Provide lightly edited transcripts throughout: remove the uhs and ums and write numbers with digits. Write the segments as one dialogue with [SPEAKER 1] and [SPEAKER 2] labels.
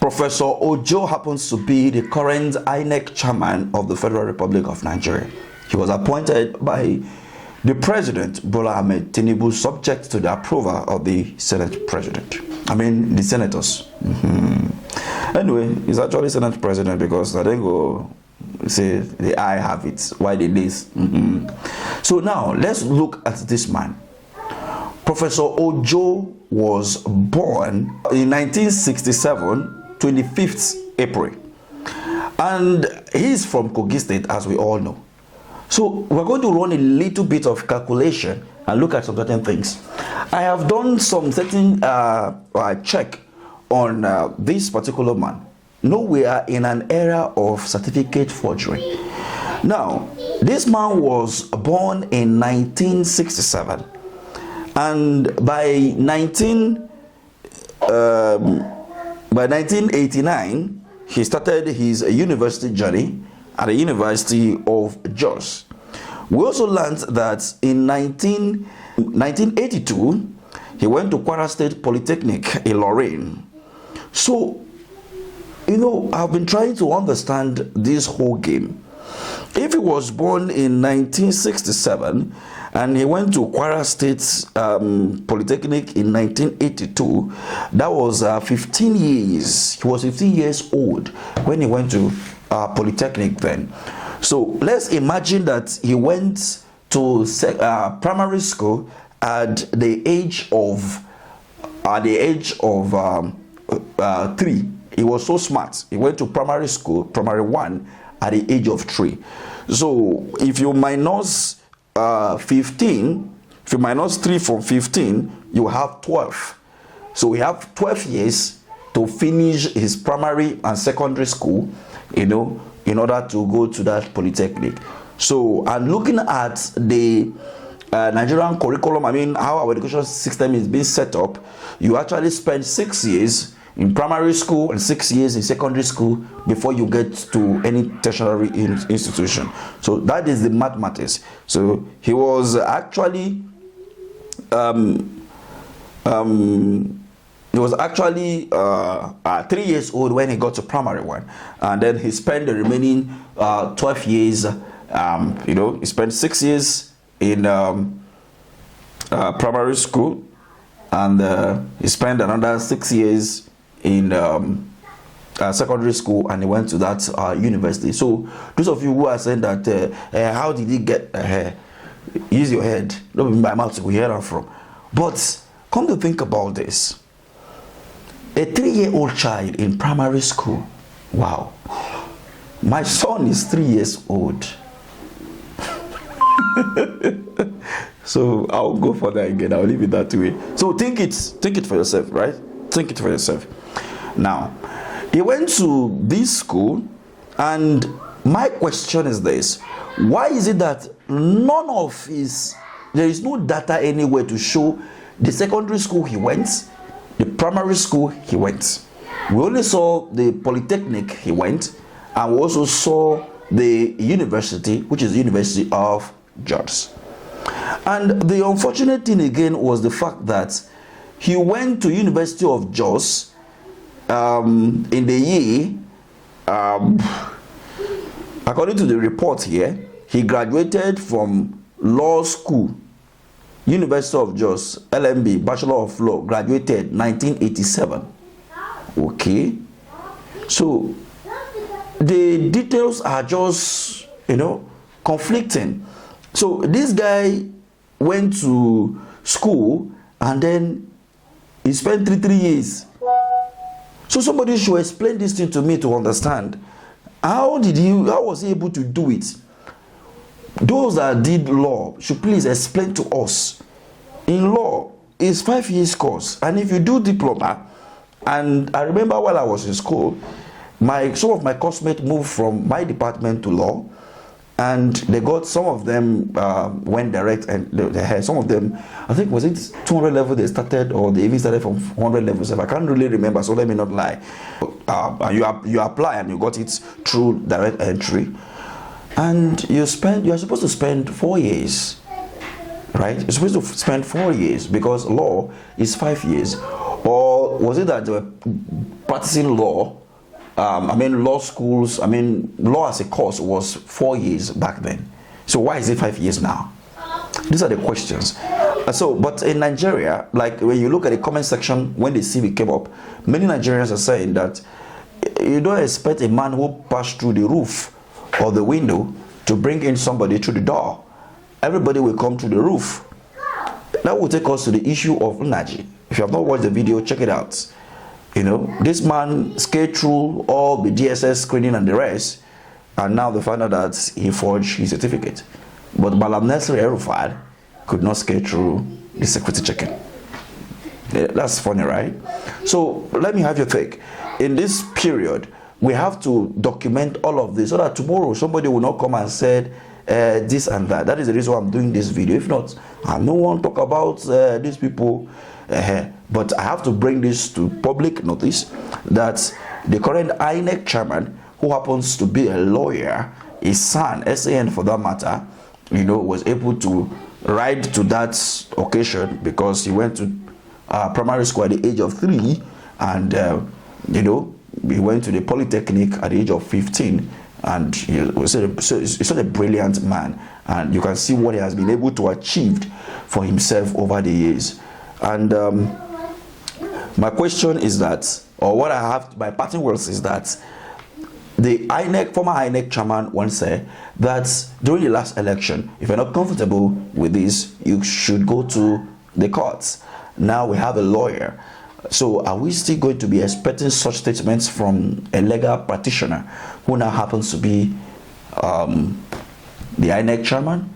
[SPEAKER 1] Professor Ojo happens to be the current INEC chairman of the Federal Republic of Nigeria. He was appointed by the President, Bola Ahmed Tinubu, subject to the approval of the Senate President. The senators. Anyway, he's actually Senate President because I think go say the I have it, why the this. So now, let's look at this man. Professor Ojo was born in 1967, 25th April. And he's from Kogi State, as we all know. So we're going to run a little bit of calculation and look at some certain things. I have done some certain check on this particular man. Now we are in an era of certificate forgery. Now, this man was born in 1967. And by 1989, he started his university journey at the University of Jos. We also learned that in 1982, he went to Kwara State Polytechnic in Lorraine. So, I've been trying to understand this whole game. If he was born in 1967, and he went to Kwara State Polytechnic in 1982. That was 15 years. He was 15 years old when he went to Polytechnic then. So let's imagine that he went to primary school at the age of 3. He was so smart. He went to primary school, primary 1, at the age of 3. So if you minus 15, if you minus 3 from 15, you have 12. So we have 12 years to finish his primary and secondary school, in order to go to that polytechnic. So, and looking at the Nigerian curriculum, how our education system is being set up, you actually spend 6 years in primary school and 6 years in secondary school before you get to any tertiary institution. So that is the mathematics. So he was actually 3 years old when he got to primary 1, and then he spent the remaining 12 years. He spent 6 years in primary school, and he spent another 6 years in secondary school, and he went to that university. So those of you who are saying that how did he get use your head, don't be my mouth, we hear that from. But come to think about this, a 3-year-old child in primary school. Wow, my son is 3 years old. So I'll go for that again. I'll leave it that way. So think it for yourself, right? Think it for yourself. Now, he went to this school, and my question is this: why is it that there is no data anywhere to show the secondary school he went, the primary school he went? We only saw the polytechnic he went, and we also saw the university, which is the University of Jos. And the unfortunate thing again was the fact that he went to University of Jos in the year, according to the report here, he graduated from law school, University of Jos, LMB, Bachelor of Law, graduated 1987. Okay, so the details are just, conflicting. So this guy went to school and then he spent 3 years. So somebody should explain this thing to me to understand. How was he able to do it? Those that did law should please explain to us. In law, it's 5 years course, and if you do diploma, and I remember while I was in school, some of my classmates moved from my department to law, and some of them went direct, and they had some of them, I think, was it 200 level they started, or they even started from 100 levels. I can't really remember, so let me not lie. You apply and you got it through direct entry, and you are supposed to spend 4 years, right? You're supposed to spend 4 years because law is 5 years, or Or was it that they were practicing law? Law schools, law as a course was 4 years back then. So why is it 5 years now? These are the questions. But in Nigeria, like when you look at the comment section when the CV came up, many Nigerians are saying that you don't expect a man who passed through the roof or the window to bring in somebody through the door. Everybody will come through the roof. That will take us to the issue of energy. If you have not watched the video, check it out. You know, this man scaled through all the DSS screening and the rest, and now they find out that he forged his certificate. But Malam Nasir El-Rufai could not scale through the security checking. Yeah, that's funny, right? So let me have your take. In this period, we have to document all of this so that tomorrow somebody will not come and say this and that. That is the reason why I'm doing this video. If not, I no one talk about these people. But I have to bring this to public notice that the current INEC chairman, who happens to be a lawyer, his son, SAN for that matter, you know, was able to ride to that occasion because he went to primary school at the age of 3, and you know, he went to the polytechnic at the age of 15, and he's such a brilliant man, and you can see what he has been able to achieve for himself over the years. And my question is that, or what I have, my parting words is that the former INEC chairman once said that during the last election, if you're not comfortable with this, you should go to the courts. Now we have a lawyer. So are we still going to be expecting such statements from a legal practitioner who now happens to be the INEC chairman?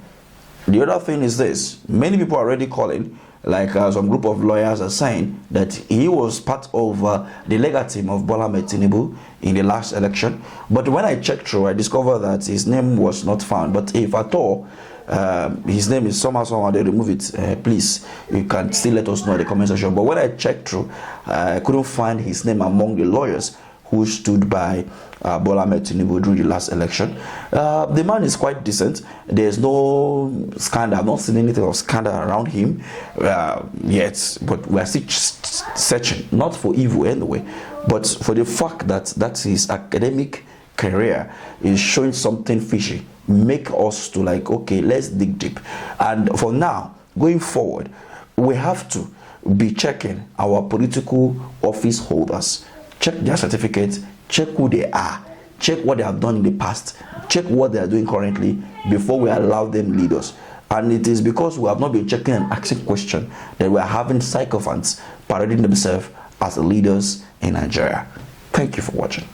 [SPEAKER 1] The other thing is this: many people are already calling, like some group of lawyers are saying, that he was part of the legal team of Bola Ahmed Tinubu in the last election. But when I checked through, I discovered that his name was not found. But if at all his name is somehow they remove it, please, you can still let us know in the comment section. But when I checked through, I couldn't find his name among the lawyers who stood by Bola Ahmed Tinubu during the last election. The man is quite decent. There's no scandal. I've not seen anything of scandal around him yet, but we are still searching, not for evil anyway, but for the fact that his academic career is showing something fishy. Make us to like, okay, let's dig deep. And for now, going forward, we have to be checking our political office holders. Check their certificates, check who they are, check what they have done in the past, check what they are doing currently before we allow them lead us. And it is because we have not been checking and asking questions that we are having sycophants parading themselves as leaders in Nigeria. Thank you for watching.